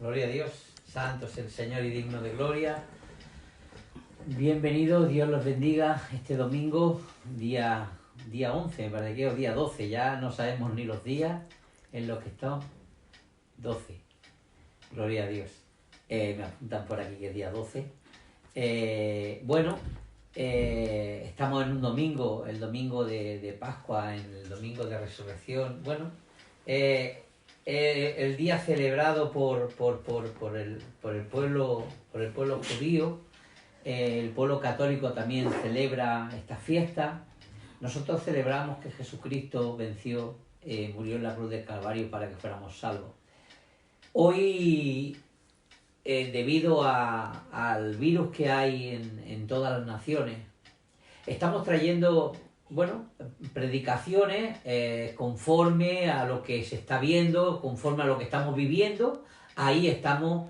Gloria a Dios, santo es el Señor y digno de gloria. Bienvenidos, Dios los bendiga este domingo, día 11, me parece que es día 12, ya no sabemos ni los días en los que estamos. 12, gloria a Dios. Me apuntan por aquí que es día 12. Estamos en un domingo, el domingo de Pascua, en el domingo de Resurrección. Bueno, el día celebrado por el pueblo judío. El pueblo católico también celebra esta fiesta. Nosotros celebramos que Jesucristo venció, murió en la cruz del Calvario para que fuéramos salvos. Hoy, debido al virus que hay en todas las naciones, estamos trayendo, predicaciones conforme a lo que se está viendo, conforme a lo que estamos viviendo. Ahí estamos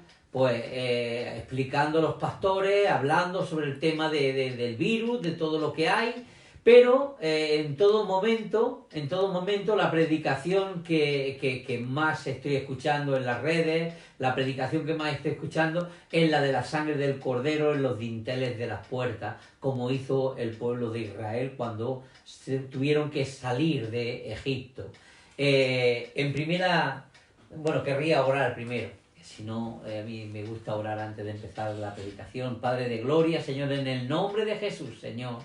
explicando a los pastores, hablando sobre el tema del virus, de todo lo que hay, pero en todo momento la predicación que más estoy escuchando en las redes, la predicación que más estoy escuchando es la de la sangre del Cordero en los dinteles de las puertas, como hizo el pueblo de Israel cuando tuvieron que salir de Egipto. Querría orar primero. Si no, a mí me gusta orar antes de empezar la predicación. Padre de gloria, Señor, en el nombre de Jesús, Señor,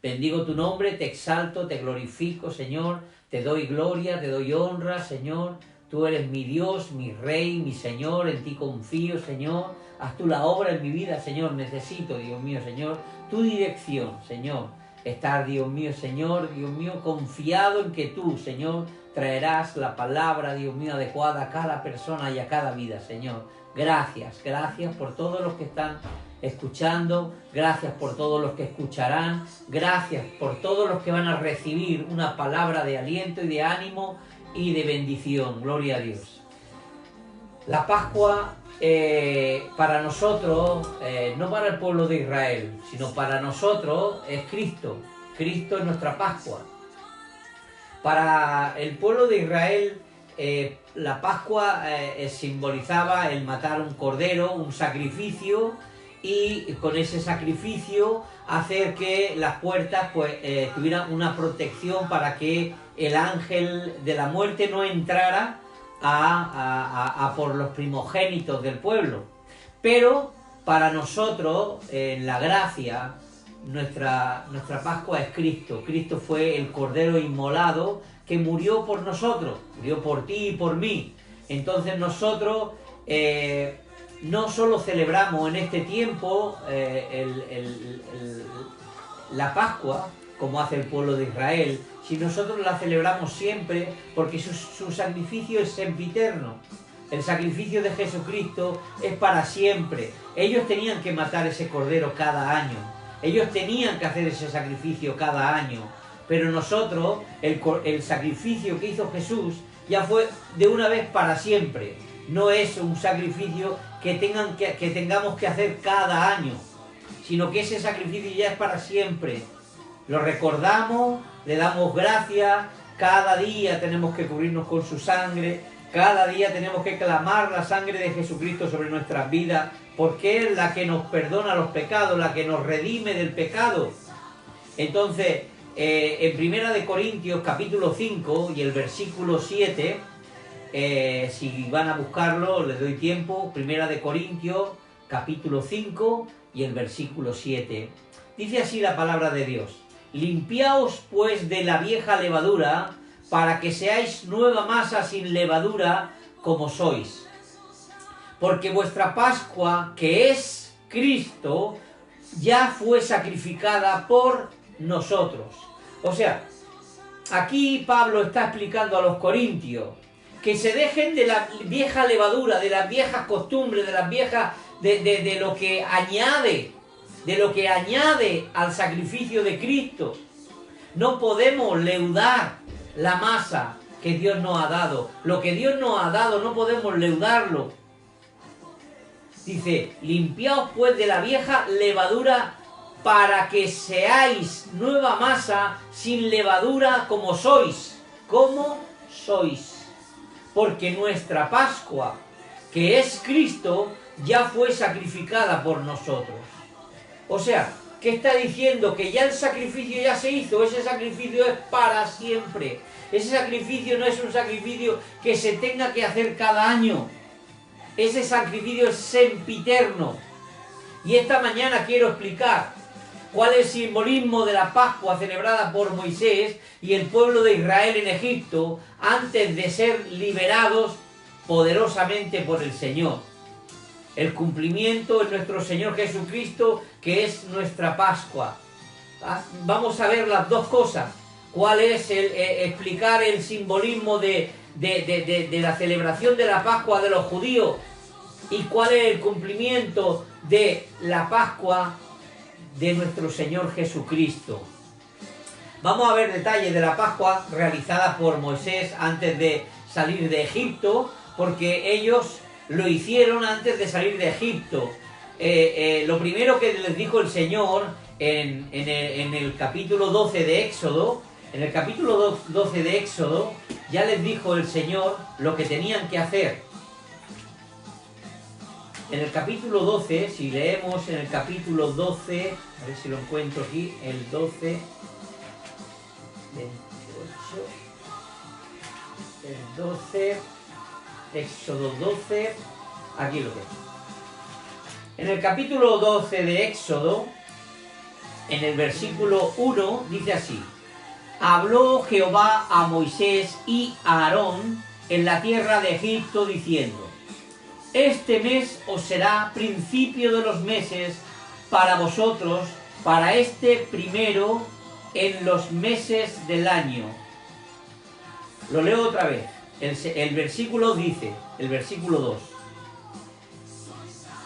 bendigo tu nombre, te exalto, te glorifico, Señor, te doy gloria, te doy honra, Señor. Tú eres mi Dios, mi Rey, mi Señor, en ti confío, Señor. Haz tú la obra en mi vida, Señor. Necesito, Dios mío, Señor, tu dirección, Señor. Estar, Dios mío, confiado en que tú, Señor, traerás la palabra, Dios mío, adecuada a cada persona y a cada vida, Señor. Gracias por todos los que están escuchando, gracias por todos los que escucharán, gracias por todos los que van a recibir una palabra de aliento y de ánimo y de bendición. Gloria a Dios. La Pascua para nosotros, no para el pueblo de Israel, sino para nosotros es Cristo. Cristo es nuestra Pascua. Para el pueblo de Israel, la Pascua simbolizaba el matar un cordero, un sacrificio, y con ese sacrificio hacer que las puertas tuvieran una protección para que el ángel de la muerte no entrara a por los primogénitos del pueblo. Pero para nosotros, en la gracia, nuestra Pascua es Cristo. Cristo fue el Cordero inmolado que murió por nosotros, murió por ti y por mí. Entonces nosotros no solo celebramos en este tiempo la Pascua, como hace el pueblo de Israel, sino nosotros la celebramos siempre porque su sacrificio es sempiterno. El sacrificio de Jesucristo es para siempre. Ellos tenían que matar ese cordero cada año. Ellos tenían que hacer ese sacrificio cada año. Pero nosotros, el sacrificio que hizo Jesús ya fue de una vez para siempre. No es un sacrificio que tengamos que hacer cada año, sino que ese sacrificio ya es para siempre. Lo recordamos, le damos gracias, cada día tenemos que cubrirnos con su sangre, cada día tenemos que clamar la sangre de Jesucristo sobre nuestras vidas, porque es la que nos perdona los pecados, la que nos redime del pecado. Entonces, en 1 Corintios capítulo 5 y el versículo 7, si van a buscarlo, les doy tiempo. 1 Corintios capítulo 5 y el versículo 7. Dice así la palabra de Dios: limpiaos pues de la vieja levadura, para que seáis nueva masa sin levadura, como sois. Porque vuestra Pascua, que es Cristo, ya fue sacrificada por nosotros. O sea, aquí Pablo está explicando a los corintios que se dejen de la vieja levadura, de las viejas costumbres, de las viejas, de lo que añade, al sacrificio de Cristo. No podemos leudar la masa que Dios nos ha dado. Lo que Dios nos ha dado no podemos leudarlo. Dice: limpiaos pues de la vieja levadura, para que seáis nueva masa sin levadura, como sois. Porque nuestra Pascua, que es Cristo, ya fue sacrificada por nosotros. O sea, ¿qué está diciendo? Que ya el sacrificio ya se hizo, ese sacrificio es para siempre. Ese sacrificio no es un sacrificio que se tenga que hacer cada año. Ese sacrificio es sempiterno. Y esta mañana quiero explicar cuál es el simbolismo de la Pascua celebrada por Moisés y el pueblo de Israel en Egipto antes de ser liberados poderosamente por el Señor. El cumplimiento en nuestro Señor Jesucristo, que es nuestra Pascua. Vamos a ver las dos cosas. ¿Cuál es explicar el simbolismo de la celebración de la Pascua de los judíos? ¿Y cuál es el cumplimiento de la Pascua de nuestro Señor Jesucristo? Vamos a ver detalles de la Pascua realizada por Moisés antes de salir de Egipto, porque ellos lo hicieron antes de salir de Egipto. Lo primero que les dijo el Señor en el capítulo 12 de Éxodo, ya les dijo el Señor lo que tenían que hacer. En el capítulo 12, si leemos en el capítulo 12, a ver si lo encuentro aquí, el 12, 28, el 12, Éxodo 12, aquí lo tengo. En el capítulo 12 de Éxodo, en el versículo 1, dice así: habló Jehová a Moisés y a Aarón en la tierra de Egipto, diciendo: este mes os será principio de los meses para vosotros, para este primero en los meses del año. Lo leo otra vez. El versículo dice, el versículo 2: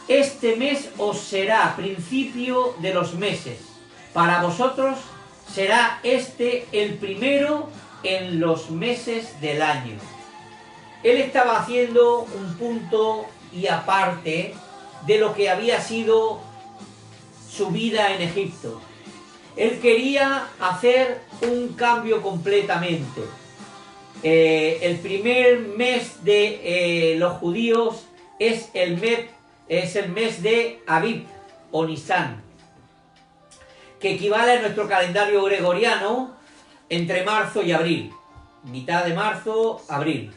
este mes os será principio de los meses, para vosotros será este el primero en los meses del año. Él estaba haciendo un punto y aparte de lo que había sido su vida en Egipto. Él quería hacer un cambio completamente. El primer mes de los judíos es el mes de Abib o Nisan, que equivale a nuestro calendario gregoriano entre marzo y abril, mitad de marzo, abril.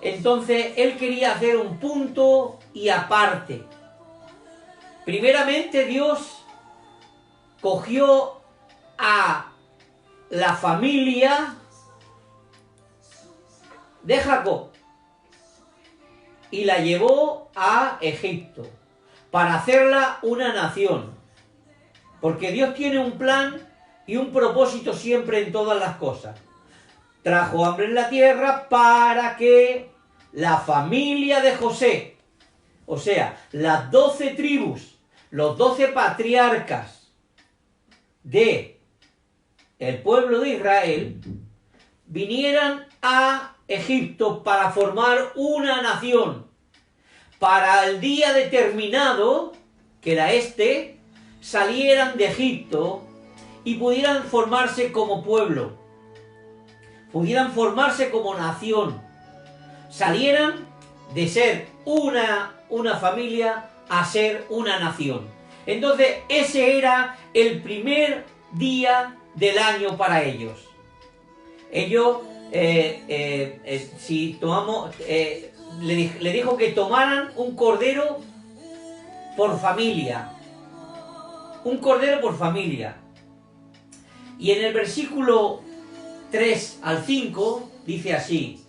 Entonces él quería hacer un punto y aparte. Primeramente Dios cogió a la familia de Jacob y la llevó a Egipto para hacerla una nación. Porque Dios tiene un plan y un propósito siempre en todas las cosas. Trajo hambre en la tierra para que la familia de José, o sea, las 12 tribus, los 12 patriarcas de el pueblo de Israel, vinieran a Egipto para formar una nación. Para el día determinado, que era salieran de Egipto y pudieran formarse como pueblo, pudieran formarse como nación, salieran de ser una familia a ser una nación. Entonces ese era el primer día del año para ellos. Ellos, si tomamos, le dijo que tomaran un cordero por familia. Un cordero por familia. Y en el versículo 3 al 5 dice así: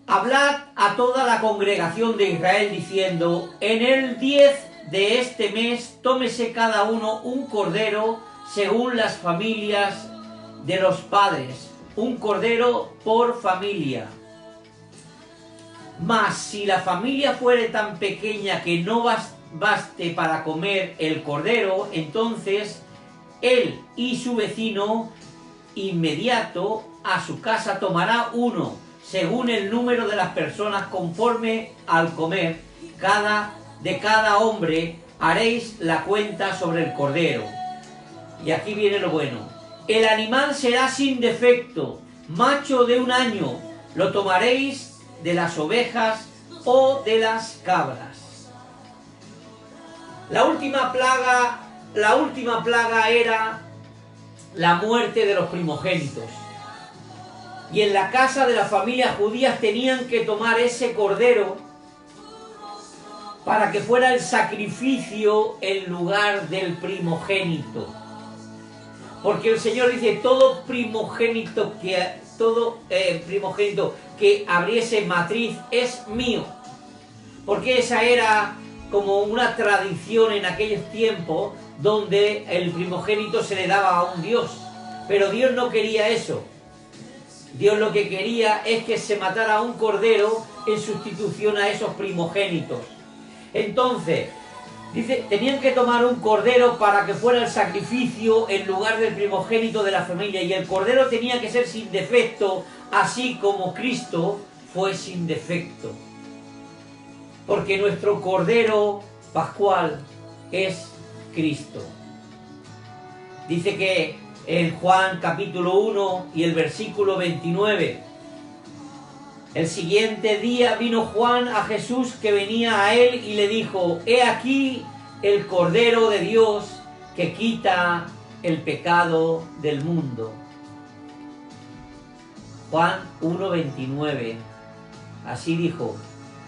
hablad a toda la congregación de Israel diciendo: en el 10 de este mes tómese cada uno un cordero según las familias de los padres, un cordero por familia. Mas si la familia fuere tan pequeña que no baste para comer el cordero, entonces él y su vecino inmediato a su casa tomará uno, según el número de las personas, conforme al comer de cada hombre haréis la cuenta sobre el cordero. Y aquí viene lo bueno: el animal será sin defecto, macho de un año, lo tomaréis de las ovejas o de las cabras. La última plaga era la muerte de los primogénitos. Y en la casa de las familias judías tenían que tomar ese cordero para que fuera el sacrificio en lugar del primogénito. Porque el Señor dice, todo primogénito que abriese matriz es mío. Porque esa era como una tradición en aquellos tiempos donde el primogénito se le daba a un Dios. Pero Dios no quería eso. Dios lo que quería es que se matara un cordero en sustitución a esos primogénitos. Entonces, dice, tenían que tomar un cordero para que fuera el sacrificio en lugar del primogénito de la familia. Y el cordero tenía que ser sin defecto, así como Cristo fue sin defecto. Porque nuestro cordero pascual es Cristo. Dice que en Juan capítulo 1 y el versículo 29, el siguiente día vino Juan a Jesús que venía a él y le dijo, he aquí el Cordero de Dios que quita el pecado del mundo. Juan 1:29, así dijo.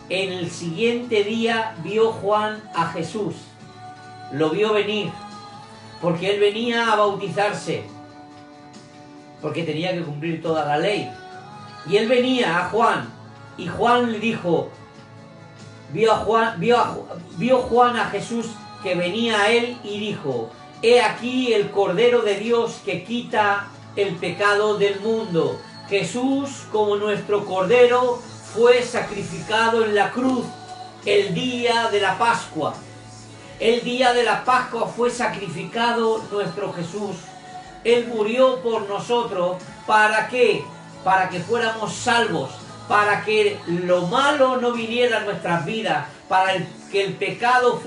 En el siguiente día vio Juan a Jesús, lo vio venir, porque él venía a bautizarse, porque tenía que cumplir toda la ley. Y él venía a Juan, y Juan le dijo, vio Juan a Jesús que venía a él y dijo, he aquí el Cordero de Dios que quita el pecado del mundo. Jesús, como nuestro Cordero, fue sacrificado en la cruz el día de la Pascua. El día de la Pascua fue sacrificado nuestro Jesús. Él murió por nosotros. ¿Para qué? Para que fuéramos salvos, para que lo malo no viniera a nuestras vidas, para que el pecado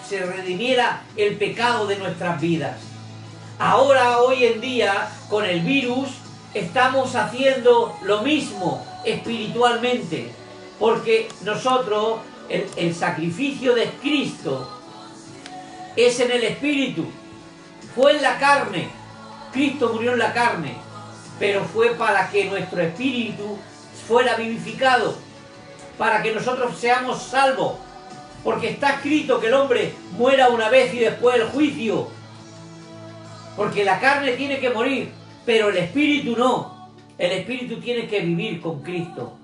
se redimiera el pecado de nuestras vidas. Ahora, hoy en día, con el virus, estamos haciendo lo mismo espiritualmente, porque nosotros, el sacrificio de Cristo es en el espíritu, fue en la carne. Cristo murió en la carne, pero fue para que nuestro espíritu fuera vivificado, para que nosotros seamos salvos, porque está escrito que el hombre muera una vez y después el juicio, porque la carne tiene que morir, pero el espíritu no. El espíritu tiene que vivir con Cristo.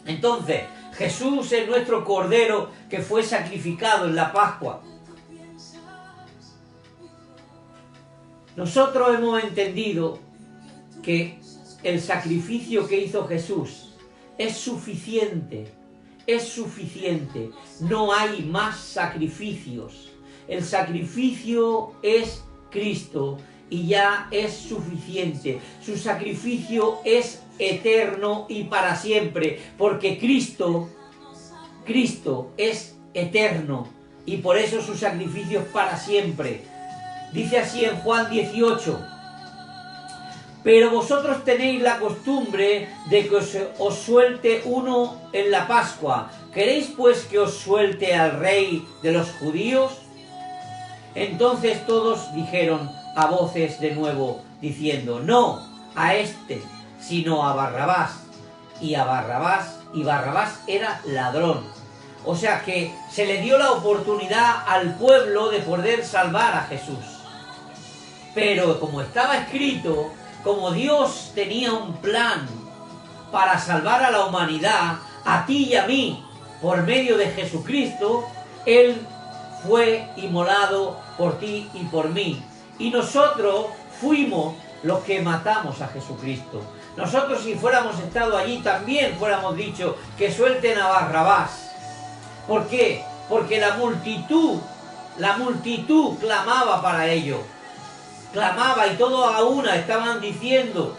Entonces, Jesús es nuestro Cordero que fue sacrificado en la Pascua. Nosotros hemos entendido que el sacrificio que hizo Jesús es suficiente, no hay más sacrificios. El sacrificio es Cristo y ya es suficiente. Su sacrificio es eterno y para siempre, porque Cristo es eterno y por eso su sacrificio es para siempre. Dice así en Juan 18, pero vosotros tenéis la costumbre de que os suelte uno en la Pascua. ¿Queréis pues que os suelte al rey de los judíos? Entonces todos dijeron a voces de nuevo, diciendo, no a este, sino a Barrabás. Y Barrabás era ladrón. O sea que se le dio la oportunidad al pueblo de poder salvar a Jesús. Pero como estaba escrito, como Dios tenía un plan para salvar a la humanidad, a ti y a mí, por medio de Jesucristo, Él fue inmolado por ti y por mí. Y nosotros fuimos los que matamos a Jesucristo. Nosotros, si fuéramos estado allí, también fuéramos dicho que suelten a Barrabás. ¿Por qué? Porque la multitud clamaba para ello. Clamaba y todos a una estaban diciendo,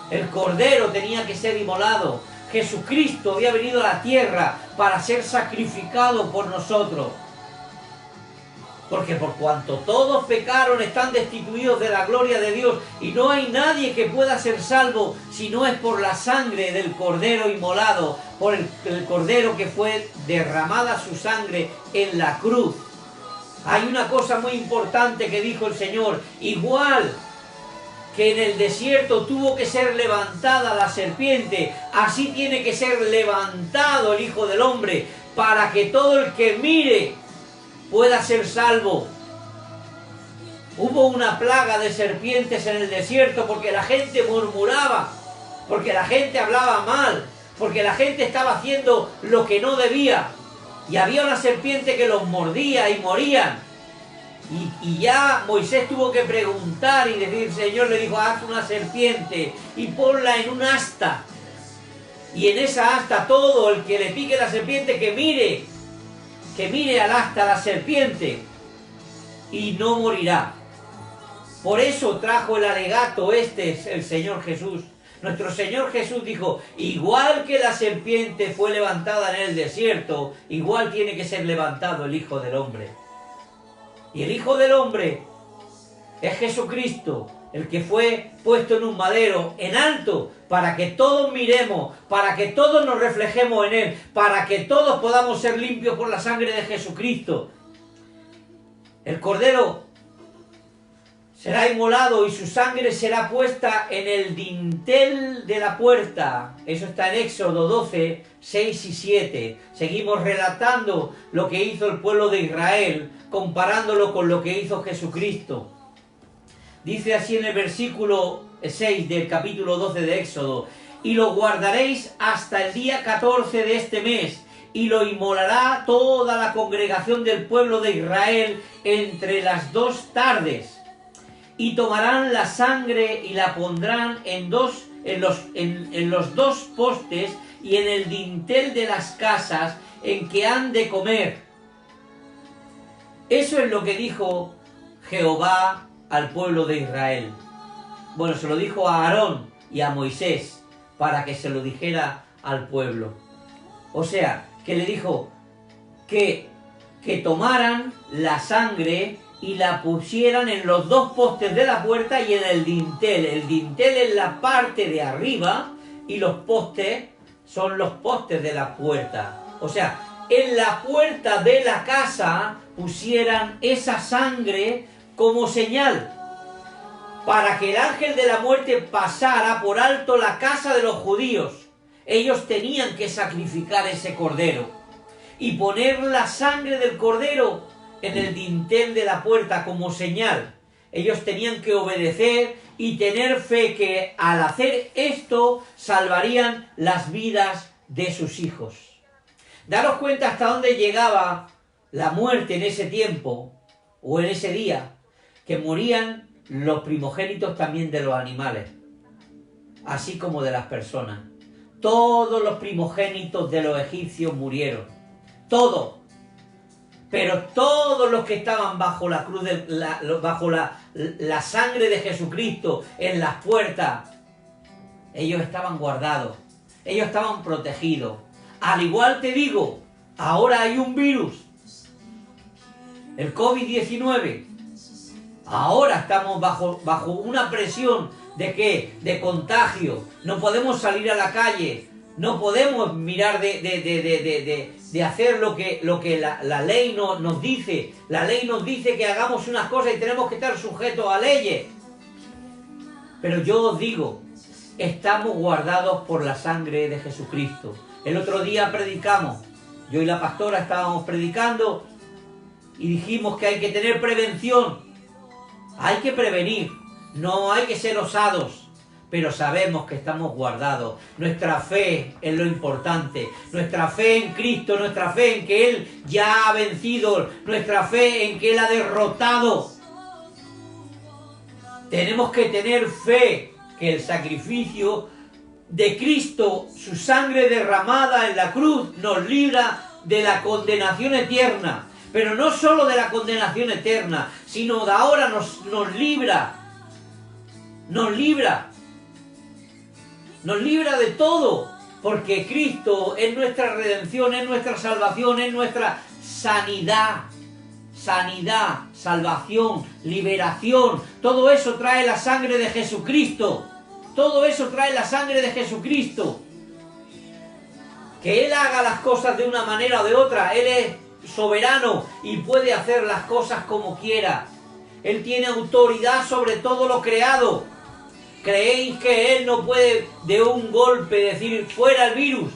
el Cordero tenía que ser inmolado. Jesucristo había venido a la tierra para ser sacrificado por nosotros. Porque por cuanto todos pecaron, están destituidos de la gloria de Dios, y no hay nadie que pueda ser salvo si no es por la sangre del Cordero inmolado, por el Cordero que fue derramada su sangre en la cruz. Hay una cosa muy importante que dijo el Señor: igual que en el desierto tuvo que ser levantada la serpiente, así tiene que ser levantado el Hijo del Hombre, para que todo el que mire pueda ser salvo. Hubo una plaga de serpientes en el desierto porque la gente murmuraba, porque la gente hablaba mal, porque la gente estaba haciendo lo que no debía, y había una serpiente que los mordía y morían. Y ya Moisés tuvo que preguntar y decir, el Señor le dijo: haz una serpiente y ponla en un asta, y en esa asta todo el que le pique la serpiente que mire al asta la serpiente, y no morirá. Por eso trajo el alegato el Señor Jesús. Nuestro Señor Jesús dijo: igual que la serpiente fue levantada en el desierto, igual tiene que ser levantado el Hijo del Hombre. Y el Hijo del Hombre es Jesucristo, el que fue puesto en un madero en alto, para que todos miremos, para que todos nos reflejemos en Él, para que todos podamos ser limpios por la sangre de Jesucristo. El Cordero será inmolado y su sangre será puesta en el dintel de la puerta. Eso está en Éxodo 12, 6 y 7. Seguimos relatando lo que hizo el pueblo de Israel, comparándolo con lo que hizo Jesucristo. Dice así en el versículo 6 del capítulo 12 de Éxodo: y lo guardaréis hasta el día 14 de este mes, y lo inmolará toda la congregación del pueblo de Israel entre las 2 tardes. Y tomarán la sangre y la pondrán en los 2 postes y en el dintel de las casas en que han de comer. Eso es lo que dijo Jehová al pueblo de Israel. Bueno, se lo dijo a Aarón y a Moisés para que se lo dijera al pueblo. O sea, que le dijo que tomaran la sangre y la pusieran en los 2 postes de la puerta y en el dintel. El dintel es la parte de arriba y los postes son los postes de la puerta. O sea, en la puerta de la casa pusieran esa sangre como señal, para que el ángel de la muerte pasara por alto la casa de los judíos. Ellos tenían que sacrificar ese cordero y poner la sangre del cordero en el dintel de la puerta como señal. Ellos tenían que obedecer y tener fe que al hacer esto salvarían las vidas de sus hijos. Daros cuenta hasta dónde llegaba la muerte en ese tiempo o en ese día, que morían los primogénitos también de los animales, así como de las personas. Todos los primogénitos de los egipcios murieron, todos. Pero todos los que estaban bajo la cruz, bajo la sangre de Jesucristo en las puertas, ellos estaban guardados, ellos estaban protegidos. Al igual te digo, ahora hay un virus, el COVID-19. Ahora estamos bajo una presión ¿de qué? De contagio. No podemos salir a la calle, no podemos mirar de hacer lo que la ley nos dice. La ley nos dice que hagamos unas cosas y tenemos que estar sujetos a leyes. Pero yo os digo, estamos guardados por la sangre de Jesucristo. El otro día predicamos, yo y la pastora estábamos predicando y dijimos que hay que tener prevención. Hay que prevenir, no hay que ser osados. Pero sabemos que estamos guardados. Nuestra fe es lo importante. Nuestra fe en Cristo, nuestra fe en que Él ya ha vencido, nuestra fe en que Él ha derrotado. Tenemos que tener fe que el sacrificio de Cristo, su sangre derramada en la cruz, nos libra de la condenación eterna. Pero no solo de la condenación eterna, sino de ahora nos libra. Nos libra de todo, porque Cristo es nuestra redención, es nuestra salvación, es nuestra sanidad. sanidad, salvación, liberación. Todo eso trae la sangre de Jesucristo. Todo eso trae la sangre de Jesucristo. Que Él haga las cosas de una manera o de otra. Él es soberano y puede hacer las cosas como quiera. Él tiene autoridad sobre todo lo creado. ¿Creéis que Él no puede de un golpe decir fuera el virus?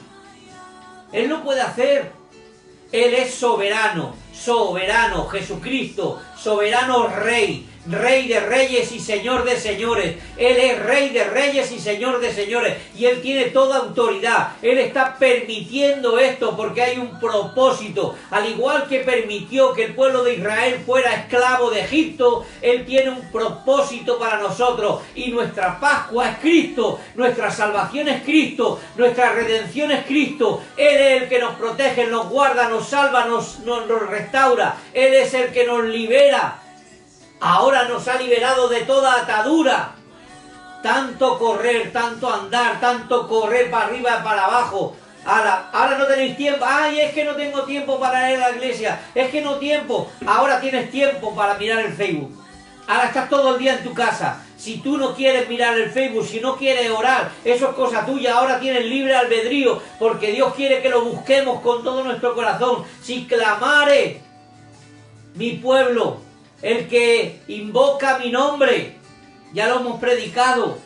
Él no puede hacer. Él es soberano, soberano, Jesucristo, soberano Rey, Rey de reyes y Señor de señores. Él es Rey de reyes y Señor de señores. Y Él tiene toda autoridad. Él está permitiendo esto porque hay un propósito. Al igual que permitió que el pueblo de Israel fuera esclavo de Egipto, Él tiene un propósito para nosotros. Y nuestra Pascua es Cristo, nuestra salvación es Cristo, nuestra redención es Cristo. Él es el que nos protege, nos guarda, nos salva, nos restaura. Él es el que nos libera. Ahora nos ha liberado de toda atadura. Tanto correr, tanto andar, tanto correr para arriba y para abajo. Ahora no tenéis tiempo. Ay, es que no tengo tiempo para ir a la iglesia. Es que no tiempo. Ahora tienes tiempo para mirar el Facebook. Ahora estás todo el día en tu casa. Si tú no quieres mirar el Facebook, si no quieres orar, eso es cosa tuya. Ahora tienes libre albedrío, porque Dios quiere que lo busquemos con todo nuestro corazón. Si clamare mi pueblo, el que invoca mi nombre, ya lo hemos predicado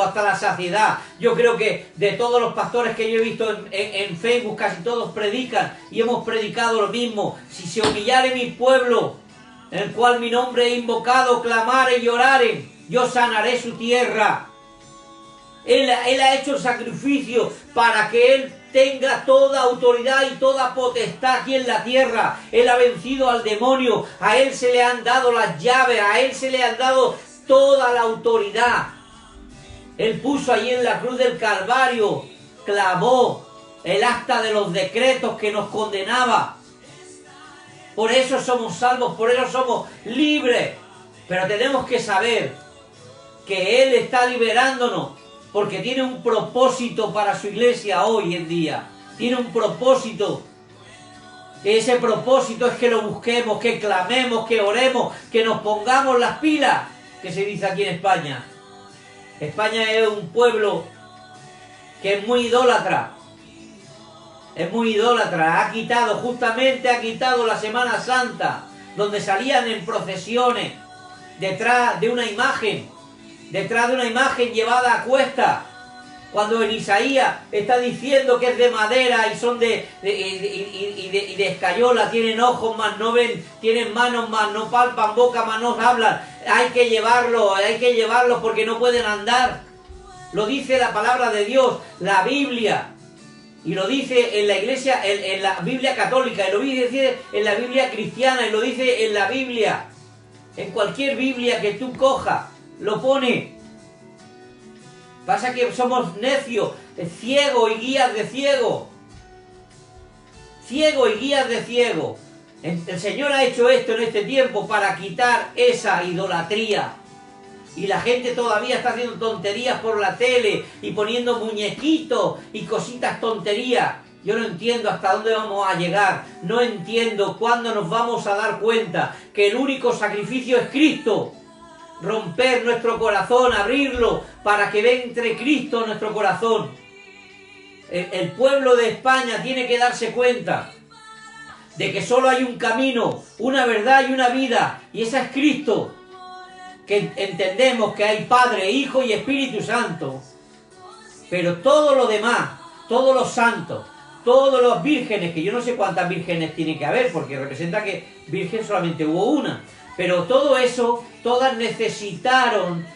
hasta la saciedad. Yo creo que de todos los pastores que yo he visto en Facebook, casi todos predican y hemos predicado lo mismo. Si se humillare mi pueblo, en el cual mi nombre he invocado, clamare y orare, yo sanaré su tierra. Él ha hecho el sacrificio para que Él tenga toda autoridad y toda potestad aquí en la tierra. Él ha vencido al demonio, a Él se le han dado las llaves, a Él se le han dado toda la autoridad. Él puso allí en la cruz del Calvario, clavó el acta de los decretos que nos condenaba. Por eso somos salvos, por eso somos libres. Pero tenemos que saber que Él está liberándonos, porque tiene un propósito para su iglesia hoy en día. Tiene un propósito. Ese propósito es que lo busquemos, que clamemos, que oremos, que nos pongamos las pilas, que se dice aquí en España. España es un pueblo que es muy idólatra. Es muy idólatra. Ha quitado la Semana Santa, donde salían en procesiones, detrás de una imagen llevada a cuesta, cuando en Isaías está diciendo que es de madera y son de escayola, tienen ojos mas no ven, tienen manos mas no palpan, boca mas no hablan. Hay que llevarlos porque no pueden andar. Lo dice la palabra de Dios, la Biblia, y lo dice en la iglesia, en la Biblia católica, y lo dice en la Biblia cristiana, y lo dice en la Biblia, en cualquier Biblia que tú cojas, lo pone. Pasa que somos necios, ciegos y guías de ciego. Ciegos y guías de ciego. El Señor ha hecho esto en este tiempo para quitar esa idolatría. Y la gente todavía está haciendo tonterías por la tele y poniendo muñequitos y cositas tonterías. Yo no entiendo hasta dónde vamos a llegar. No entiendo cuándo nos vamos a dar cuenta que el único sacrificio es Cristo. Romper nuestro corazón, abrirlo para que entre Cristo en nuestro corazón. El pueblo de España tiene que darse cuenta de que solo hay un camino, una verdad y una vida, y esa es Cristo. Que entendemos que hay Padre, Hijo y Espíritu Santo, pero todo lo demás, todos los santos, todas las vírgenes, que yo no sé cuántas vírgenes tiene que haber, porque representa que virgen solamente hubo una, pero todo eso, todas necesitaron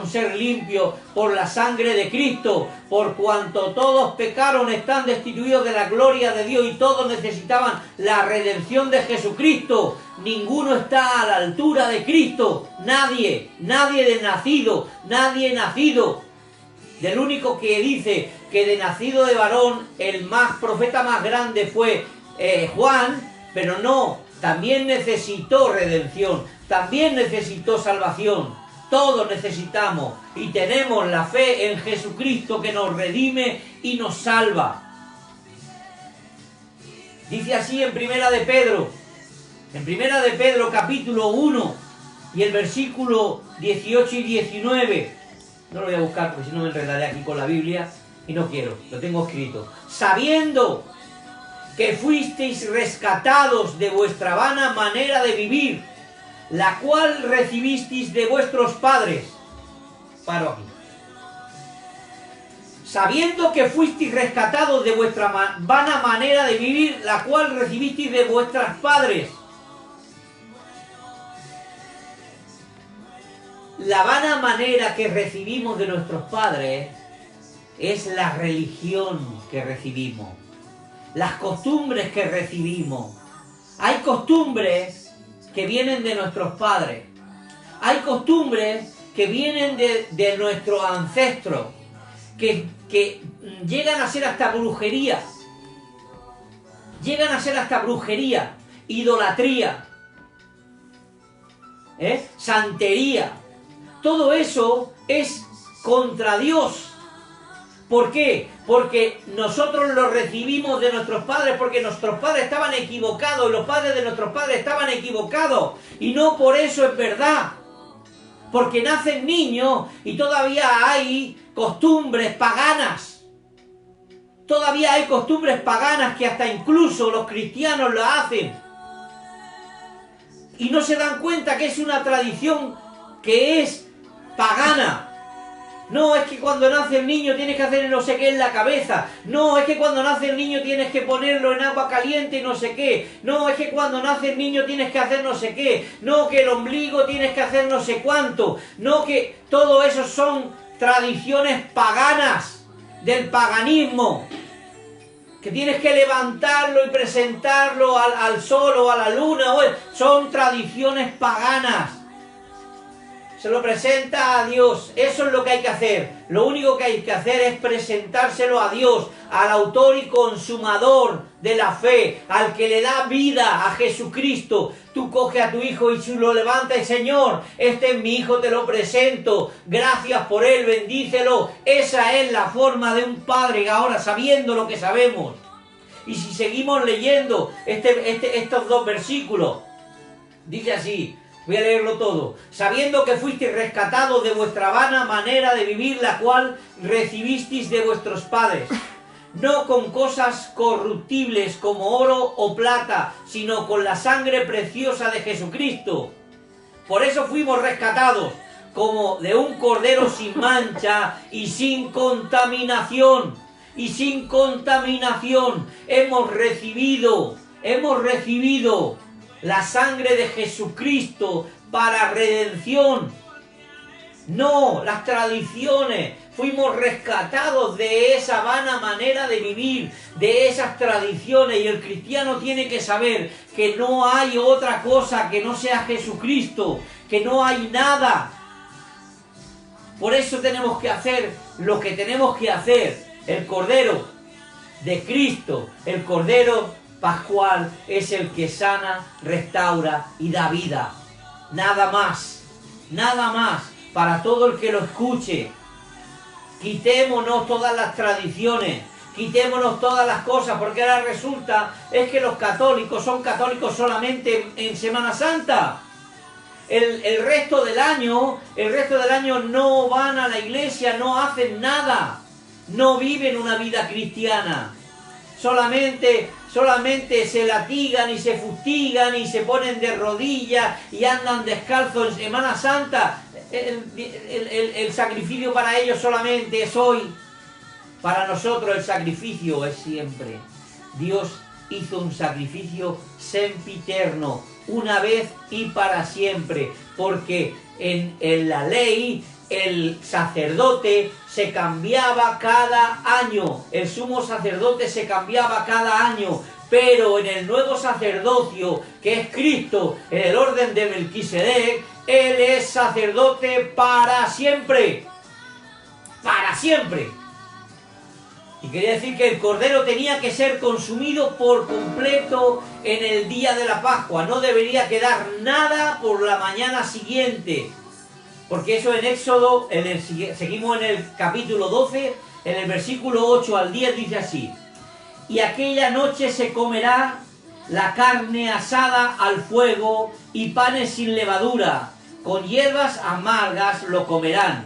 ser limpios por la sangre de Cristo. Por cuanto todos pecaron, están destituidos de la gloria de Dios, y todos necesitaban la redención de Jesucristo. Ninguno está a la altura de Cristo. Nadie nacido. Del único que dice que de nacido de varón, el profeta más grande fue Juan, pero no, también necesitó redención, también necesitó salvación. Todos necesitamos y tenemos la fe en Jesucristo, que nos redime y nos salva. Dice así en Primera de Pedro capítulo 1 y el versículo 18 y 19. No lo voy a buscar porque si no me enredaré aquí con la Biblia y no quiero, lo tengo escrito. Sabiendo que fuisteis rescatados de vuestra vana manera de vivir, la cual recibisteis de vuestros padres. Paro aquí. Sabiendo que fuisteis rescatados de vuestra vana manera de vivir, la cual recibisteis de vuestros padres. La vana manera que recibimos de nuestros padres es la religión que recibimos, las costumbres que recibimos. Hay costumbres que vienen de nuestros padres, hay costumbres que vienen de nuestros ancestros, que llegan a ser hasta brujería, idolatría, santería. Todo eso es contra Dios. ¿Por qué? Porque nosotros lo recibimos de nuestros padres, porque nuestros padres estaban equivocados, y los padres de nuestros padres estaban equivocados, y no por eso es verdad. Porque nacen niños y todavía hay costumbres paganas. Todavía hay costumbres paganas que hasta incluso los cristianos lo hacen. Y no se dan cuenta que es una tradición que es pagana. No, es que cuando nace el niño tienes que hacer no sé qué en la cabeza. No, es que cuando nace el niño tienes que ponerlo en agua caliente y no sé qué. No, es que cuando nace el niño tienes que hacer no sé qué. No, que el ombligo tienes que hacer no sé cuánto. No, que todo eso son tradiciones paganas del paganismo. Que tienes que levantarlo y presentarlo al sol o a la luna. Son tradiciones paganas. Se lo presenta a Dios, eso es lo que hay que hacer. Lo único que hay que hacer es presentárselo a Dios, al autor y consumador de la fe, al que le da vida, a Jesucristo. Tú coge a tu hijo y lo levantas y Señor, este es mi hijo, te lo presento, gracias por él, bendícelo. Esa es la forma de un padre ahora, sabiendo lo que sabemos. Y si seguimos leyendo estos dos versículos, dice así. Voy a leerlo todo. Sabiendo que fuisteis rescatados de vuestra vana manera de vivir, la cual recibisteis de vuestros padres, no con cosas corruptibles como oro o plata, sino con la sangre preciosa de Jesucristo. Por eso fuimos rescatados, como de un cordero sin mancha y sin contaminación. Y sin contaminación hemos recibido la sangre de Jesucristo para redención. No, las tradiciones. Fuimos rescatados de esa vana manera de vivir, de esas tradiciones. Y el cristiano tiene que saber que no hay otra cosa que no sea Jesucristo, que no hay nada. Por eso tenemos que hacer lo que tenemos que hacer. El Cordero de Cristo, el Cordero Pascual, es el que sana, restaura y da vida. Nada más para todo el que lo escuche. Quitémonos todas las tradiciones, quitémonos todas las cosas, porque ahora resulta es que los católicos son católicos solamente en Semana Santa. El resto del año no van a la iglesia, no hacen nada, no viven una vida cristiana. Solamente se latigan y se fustigan y se ponen de rodillas y andan descalzos en Semana Santa. El sacrificio para ellos solamente es hoy. Para nosotros el sacrificio es siempre. Dios hizo un sacrificio sempiterno, una vez y para siempre, porque en la ley el sacerdote se cambiaba cada año, el sumo sacerdote se cambiaba cada año, pero en el nuevo sacerdocio, que es Cristo, en el orden de Melquisedec, Él es sacerdote para siempre. Para siempre. Y quería decir que el cordero tenía que ser consumido por completo en el día de la Pascua. No debería quedar nada por la mañana siguiente. Porque eso en Éxodo, seguimos en el capítulo 12, en el versículo 8 al 10 dice así: y aquella noche se comerá la carne asada al fuego y panes sin levadura, con hierbas amargas lo comerán.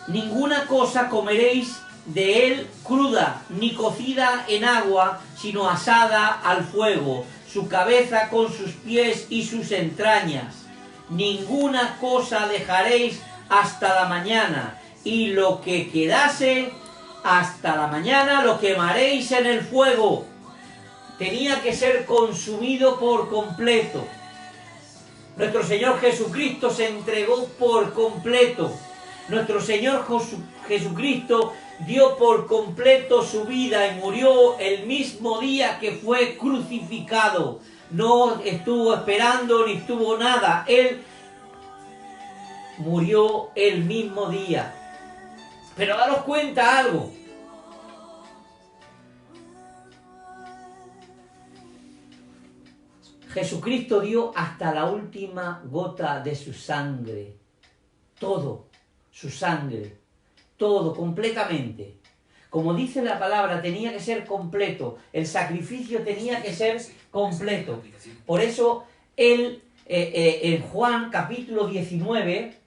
Ninguna cosa comeréis de él cruda, ni cocida en agua, sino asada al fuego, su cabeza con sus pies y sus entrañas. Ninguna cosa dejaréis hasta la mañana, y lo que quedase hasta la mañana lo quemaréis en el fuego. Tenía que ser consumido por completo. Nuestro Señor Jesucristo se entregó por completo. Nuestro Señor Jesucristo dio por completo su vida y murió el mismo día que fue crucificado. No estuvo esperando ni estuvo nada. Él murió el mismo día. Pero daros cuenta algo. Jesucristo dio hasta la última gota de su sangre. Todo, su sangre. Todo, completamente. Como dice la palabra, tenía que ser completo. El sacrificio tenía que ser completo. Por eso, él, en Juan capítulo 19,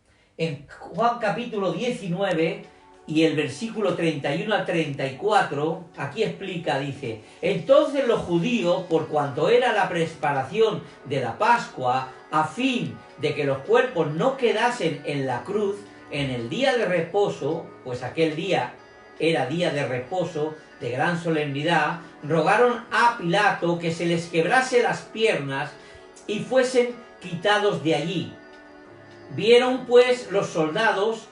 y el versículo 31 al 34, aquí explica, dice: entonces los judíos, por cuanto era la preparación de la Pascua, a fin de que los cuerpos no quedasen en la cruz en el día de reposo, pues aquel día era día de reposo, de gran solemnidad, rogaron a Pilato que se les quebrase las piernas y fuesen quitados de allí. Vinieron pues los soldados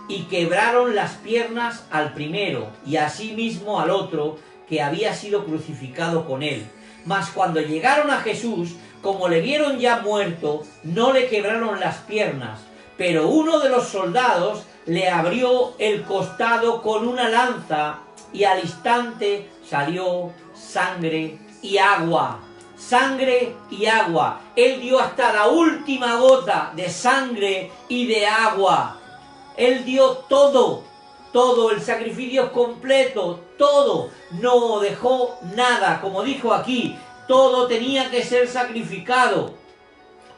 y quebraron las piernas al primero y asimismo al otro que había sido crucificado con él. Mas cuando llegaron a Jesús, como le vieron ya muerto, no le quebraron las piernas, pero uno de los soldados le abrió el costado con una lanza y al instante salió sangre y agua. Sangre y agua. Él dio hasta la última gota de sangre y de agua. Él dio todo, todo, el sacrificio completo, todo. No dejó nada, como dijo aquí, todo tenía que ser sacrificado.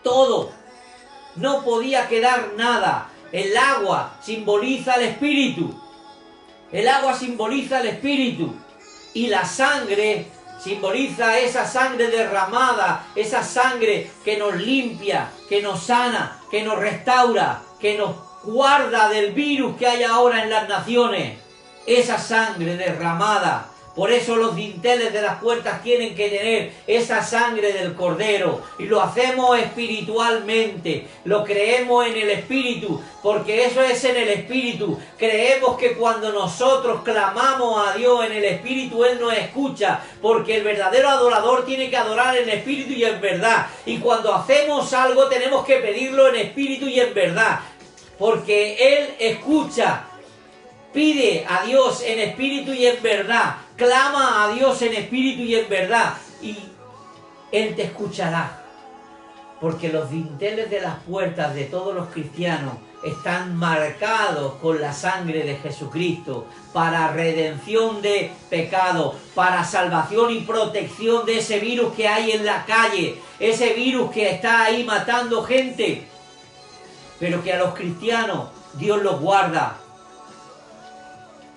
Todo. No podía quedar nada. El agua simboliza el Espíritu. El agua simboliza el Espíritu. Y la sangre simboliza esa sangre derramada, esa sangre que nos limpia, que nos sana, que nos restaura, que nos guarda del virus que hay ahora en las naciones. Esa sangre derramada. Por eso los dinteles de las puertas tienen que tener esa sangre del Cordero. Y lo hacemos espiritualmente. Lo creemos en el Espíritu. Porque eso es en el Espíritu. Creemos que cuando nosotros clamamos a Dios en el Espíritu, Él nos escucha. Porque el verdadero adorador tiene que adorar en espíritu y en verdad. Y cuando hacemos algo tenemos que pedirlo en espíritu y en verdad. Porque Él escucha. Pide a Dios en espíritu y en verdad. Clama a Dios en espíritu y en verdad. Y Él te escuchará. Porque los dinteles de las puertas de todos los cristianos están marcados con la sangre de Jesucristo. Para redención de pecado. Para salvación y protección de ese virus que hay en la calle. Ese virus que está ahí matando gente. Pero que a los cristianos Dios los guarda.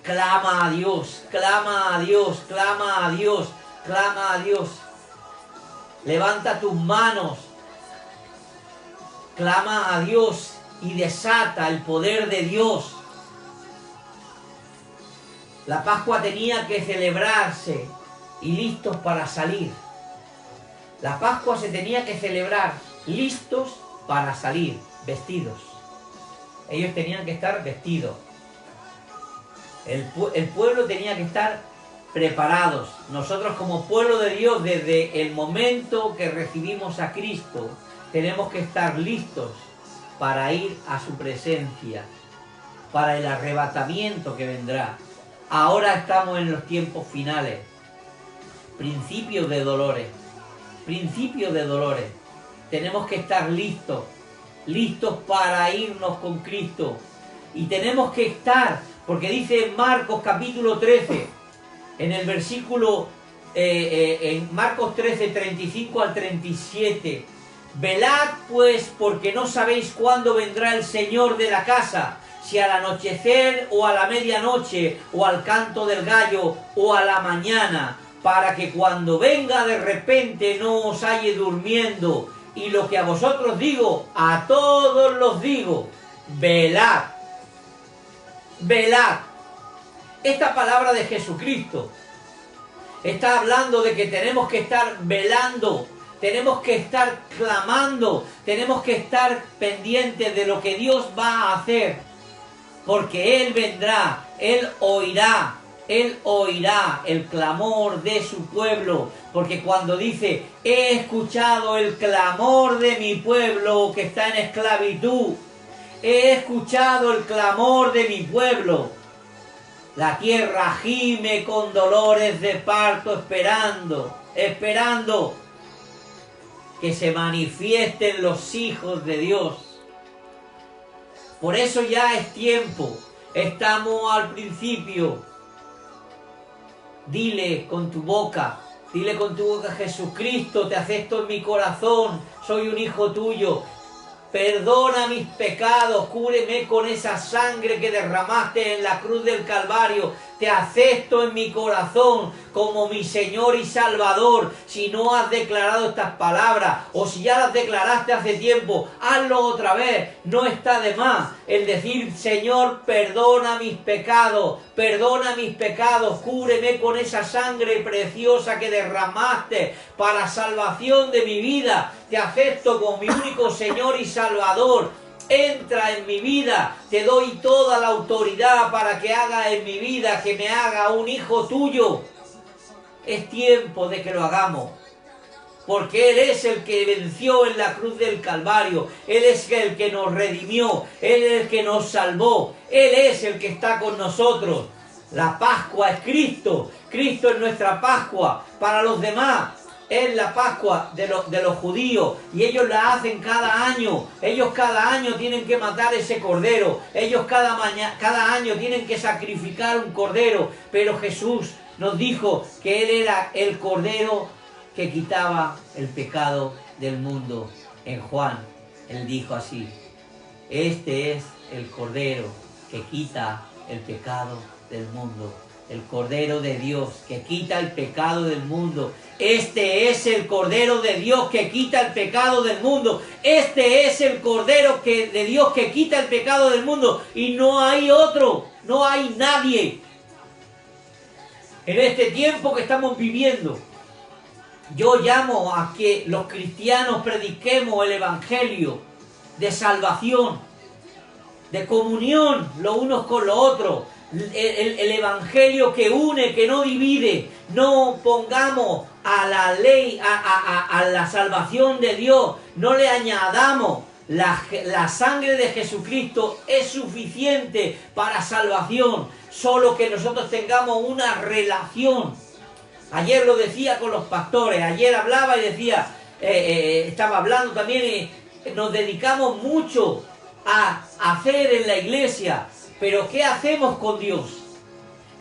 Clama a Dios, clama a Dios, clama a Dios, clama a Dios. Levanta tus manos, clama a Dios y desata el poder de Dios. La Pascua tenía que celebrarse y listos para salir. La Pascua se tenía que celebrar listos para salir, vestidos. Ellos tenían que estar vestidos. El pueblo tenía que estar preparados. Nosotros como pueblo de Dios, desde el momento que recibimos a Cristo, tenemos que estar listos para ir a su presencia, para el arrebatamiento que vendrá. Ahora estamos en los tiempos finales, principios de dolores, principios de dolores. Tenemos que estar listos, listos para irnos con Cristo. y tenemos que estar, porque dice en Marcos capítulo 13, en el versículo, en Marcos 13, 35 al 37, velad pues, porque no sabéis cuándo vendrá el Señor de la casa, si al anochecer o a la medianoche o al canto del gallo o a la mañana, para que cuando venga de repente no os halle durmiendo. Y lo que a vosotros digo, a todos los digo, velad, velad. Esta palabra de Jesucristo está hablando de que tenemos que estar velando, tenemos que estar clamando, tenemos que estar pendientes de lo que Dios va a hacer, porque Él vendrá, Él oirá el clamor de su pueblo, porque cuando dice, he escuchado el clamor de mi pueblo que está en esclavitud, he escuchado el clamor de mi pueblo, la tierra gime con dolores de parto esperando que se manifiesten los hijos de Dios. Por eso ya es tiempo, estamos al principio. Dile con tu boca, Jesucristo, te acepto en mi corazón, soy un hijo tuyo. Perdona mis pecados, cúbreme con esa sangre que derramaste en la cruz del Calvario. Te acepto en mi corazón como mi Señor y Salvador. Si no has declarado estas palabras, o si ya las declaraste hace tiempo, hazlo otra vez. No está de más el decir, Señor, perdona mis pecados, cúbreme con esa sangre preciosa que derramaste para salvación de mi vida. Te acepto como mi único Señor y Salvador. Entra en mi vida, te doy toda la autoridad para que haga en mi vida, que me haga un hijo tuyo. Es tiempo de que lo hagamos, porque Él es el que venció en la cruz del Calvario, Él es el que nos redimió, Él es el que nos salvó, Él es el que está con nosotros. La Pascua es Cristo, Cristo es nuestra Pascua. Para los demás es la Pascua de los judíos, y ellos la hacen cada año. Ellos cada año tienen que matar ese cordero, ellos cada año tienen que sacrificar un cordero, pero Jesús nos dijo que Él era el cordero que quitaba el pecado del mundo. En Juan, Él dijo así, este es el cordero que quita el pecado del mundo. El Cordero de Dios que quita el pecado del mundo. Este es el Cordero de Dios que quita el pecado del mundo. Este es el Cordero de Dios que quita el pecado del mundo. Y no hay otro, no hay nadie. En este tiempo que estamos viviendo, yo llamo a que los cristianos prediquemos el Evangelio de salvación, de comunión los unos con los otros. El Evangelio que une, que no divide. No pongamos a la ley, a la salvación de Dios, no le añadamos. La sangre de Jesucristo es suficiente para salvación, solo que nosotros tengamos una relación. Ayer lo decía con los pastores, ayer hablaba y decía, estaba hablando también, nos dedicamos mucho a hacer en la iglesia. Pero ¿qué hacemos con Dios?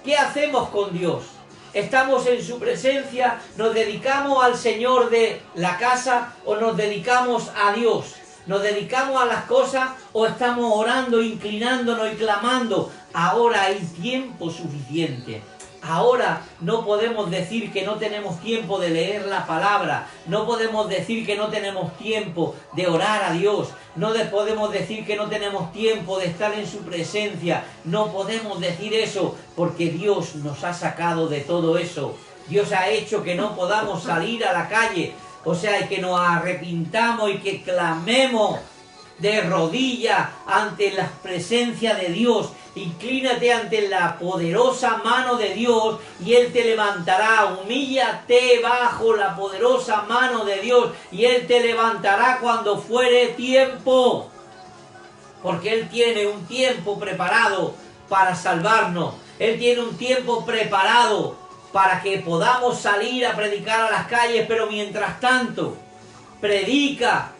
¿Qué hacemos con Dios? ¿Estamos en su presencia? ¿Nos dedicamos al Señor de la casa o nos dedicamos a Dios? ¿Nos dedicamos a las cosas o estamos orando, inclinándonos y clamando? Ahora hay tiempo suficiente. Ahora no podemos decir que no tenemos tiempo de leer la palabra, no podemos decir que no tenemos tiempo de orar a Dios, no podemos decir que no tenemos tiempo de estar en su presencia, no podemos decir eso porque Dios nos ha sacado de todo eso. Dios ha hecho que no podamos salir a la calle, o sea, que nos arrepintamos y que clamemos de rodillas ante la presencia de Dios. Inclínate ante la poderosa mano de Dios y Él te levantará. Humíllate bajo la poderosa mano de Dios y Él te levantará cuando fuere tiempo. Porque Él tiene un tiempo preparado para salvarnos. Él tiene un tiempo preparado para que podamos salir a predicar a las calles. Pero mientras tanto, predica,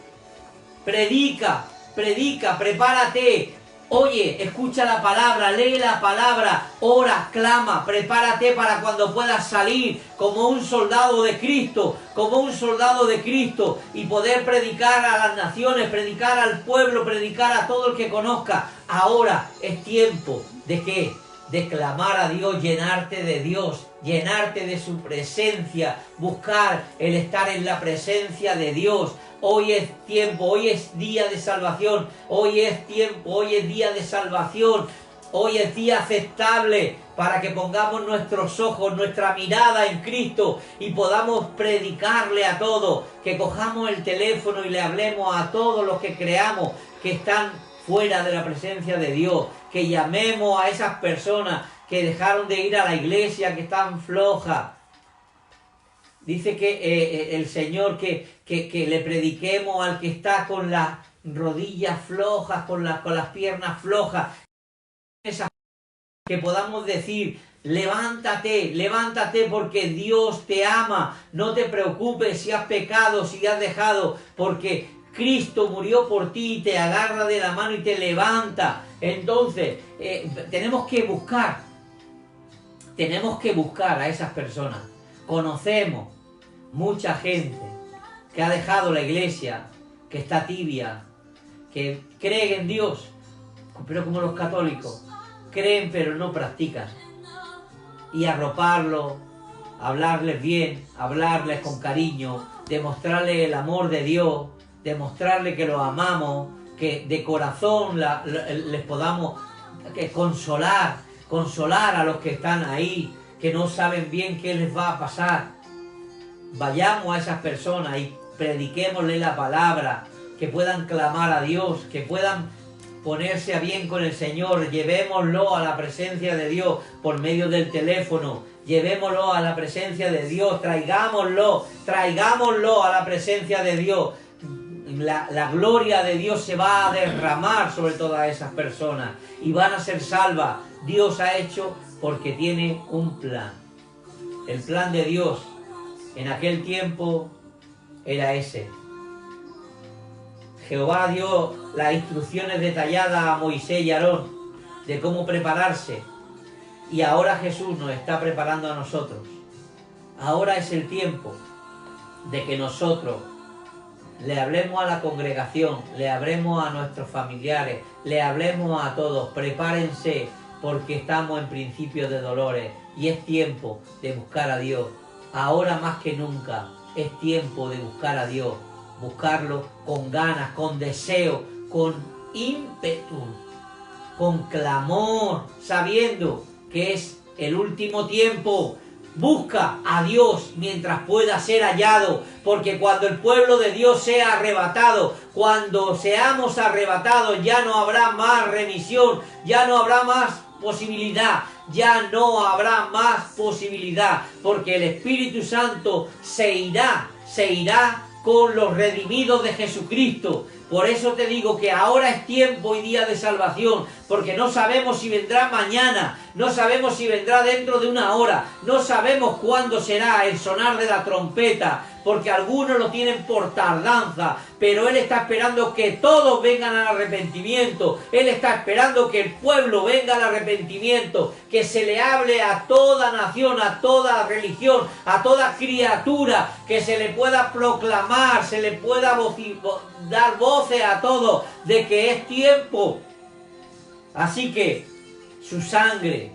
prepárate. Oye, escucha la palabra, lee la palabra, ora, clama, prepárate para cuando puedas salir como un soldado de Cristo, y poder predicar a las naciones, predicar al pueblo, predicar a todo el que conozca. Ahora es tiempo ¿de qué? De clamar a Dios, llenarte de Dios, llenarte de su presencia, buscar el estar en la presencia de Dios. Hoy es tiempo, hoy es día de salvación, hoy es tiempo, hoy es día de salvación, hoy es día aceptable para que pongamos nuestros ojos, nuestra mirada en Cristo y podamos predicarle a todos, que cojamos el teléfono y le hablemos a todos los que creamos que están fuera de la presencia de Dios, que llamemos a esas personas que dejaron de ir a la iglesia, que están flojas. Dice que el Señor que le prediquemos al que está con las rodillas flojas, con las piernas flojas, que podamos decir: levántate, levántate porque Dios te ama, no te preocupes si has pecado, si has dejado, porque Cristo murió por ti y te agarra de la mano y te levanta. Entonces, tenemos que buscar a esas personas. Conocemos mucha gente que ha dejado la iglesia, que está tibia, que cree en Dios, pero como los católicos, creen pero no practican. Y arroparlos, hablarles bien, hablarles con cariño, demostrarles el amor de Dios, demostrarles que los amamos, que de corazón les podamos consolar a los que están ahí, que no saben bien qué les va a pasar. Vayamos a esas personas y prediquémosle la palabra, que puedan clamar a Dios, que puedan ponerse a bien con el Señor. Llevémoslo a la presencia de Dios por medio del teléfono, llevémoslo a la presencia de Dios, traigámoslo a la presencia de Dios. La gloria de Dios se va a derramar sobre todas esas personas y van a ser salvas. Dios ha hecho porque tiene un plan. El plan de Dios en aquel tiempo era ese. Jehová dio las instrucciones detalladas a Moisés y Aarón de cómo prepararse. Y ahora Jesús nos está preparando a nosotros. Ahora es el tiempo de que nosotros le hablemos a la congregación, le hablemos a nuestros familiares, le hablemos a todos. Prepárense porque estamos en principio de dolores y es tiempo de buscar a Dios. Ahora más que nunca es tiempo de buscar a Dios, buscarlo con ganas, con deseo, con ímpetu, con clamor, sabiendo que es el último tiempo. Busca a Dios mientras pueda ser hallado, porque cuando el pueblo de Dios sea arrebatado, cuando seamos arrebatados, ya no habrá más remisión, ya no habrá más posibilidad, porque el Espíritu Santo se irá con los redimidos de Jesucristo. Por eso te digo que ahora es tiempo y día de salvación, porque no sabemos si vendrá mañana, no sabemos si vendrá dentro de una hora, no sabemos cuándo será el sonar de la trompeta, porque algunos lo tienen por tardanza, pero Él está esperando que todos vengan al arrepentimiento. Él está esperando que el pueblo venga al arrepentimiento, que se le hable a toda nación, a toda religión, a toda criatura, que se le pueda proclamar, se le pueda dar voces a todos de que es tiempo. Así que su sangre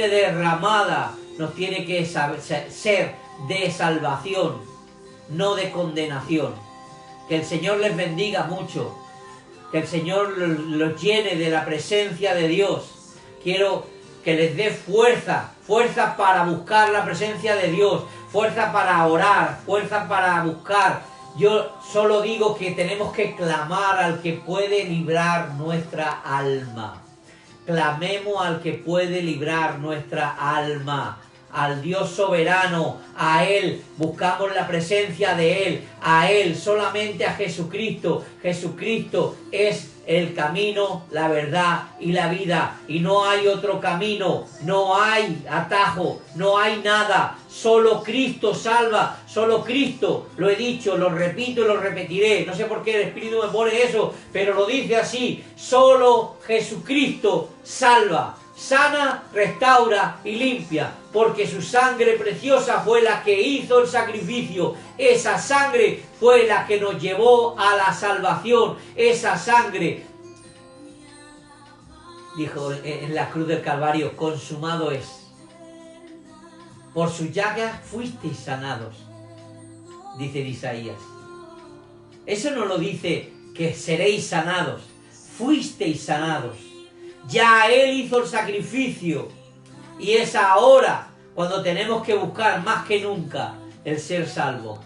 derramada nos tiene que ser de salvación, no de condenación. Que el Señor les bendiga mucho, que el Señor los llene de la presencia de Dios. Quiero que les dé fuerza para buscar la presencia de Dios, fuerza para orar, fuerza para buscar. Yo solo digo que tenemos que clamar al que puede librar nuestra alma. Clamemos al que puede librar nuestra alma, al Dios soberano. A Él buscamos la presencia de Él, a Él, solamente a Jesucristo. Jesucristo es el camino, la verdad y la vida. Y no hay otro camino, no hay atajo, no hay nada. Solo Cristo salva, solo Cristo. Lo he dicho, lo repito y lo repetiré. No sé por qué el Espíritu me pone eso, pero lo dice así. Solo Jesucristo salva. Sana, restaura y limpia, porque su sangre preciosa fue la que hizo el sacrificio. Esa sangre fue la que nos llevó a la salvación. Esa sangre, dijo en la cruz del Calvario, consumado es. Por sus llagas fuisteis sanados, dice Isaías. Eso no lo dice que seréis sanados, fuisteis sanados. Ya Él hizo el sacrificio y es ahora cuando tenemos que buscar más que nunca el ser salvo.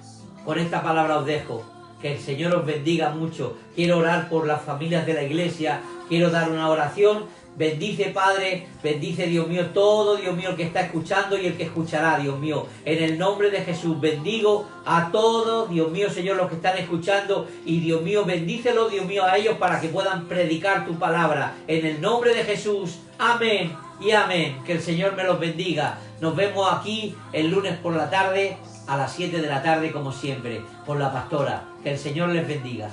Con esta palabra os dejo. Que el Señor os bendiga mucho. Quiero orar por las familias de la iglesia. Quiero dar una oración. Bendice, Padre, bendice, Dios mío, todo, Dios mío, el que está escuchando y el que escuchará, Dios mío. En el nombre de Jesús, bendigo a todos, Dios mío, Señor, los que están escuchando. Y, Dios mío, bendícelos, Dios mío, a ellos para que puedan predicar tu palabra. En el nombre de Jesús, amén y amén. Que el Señor me los bendiga. Nos vemos aquí el lunes por la tarde, a las 7 de la tarde, como siempre, con la pastora. Que el Señor les bendiga.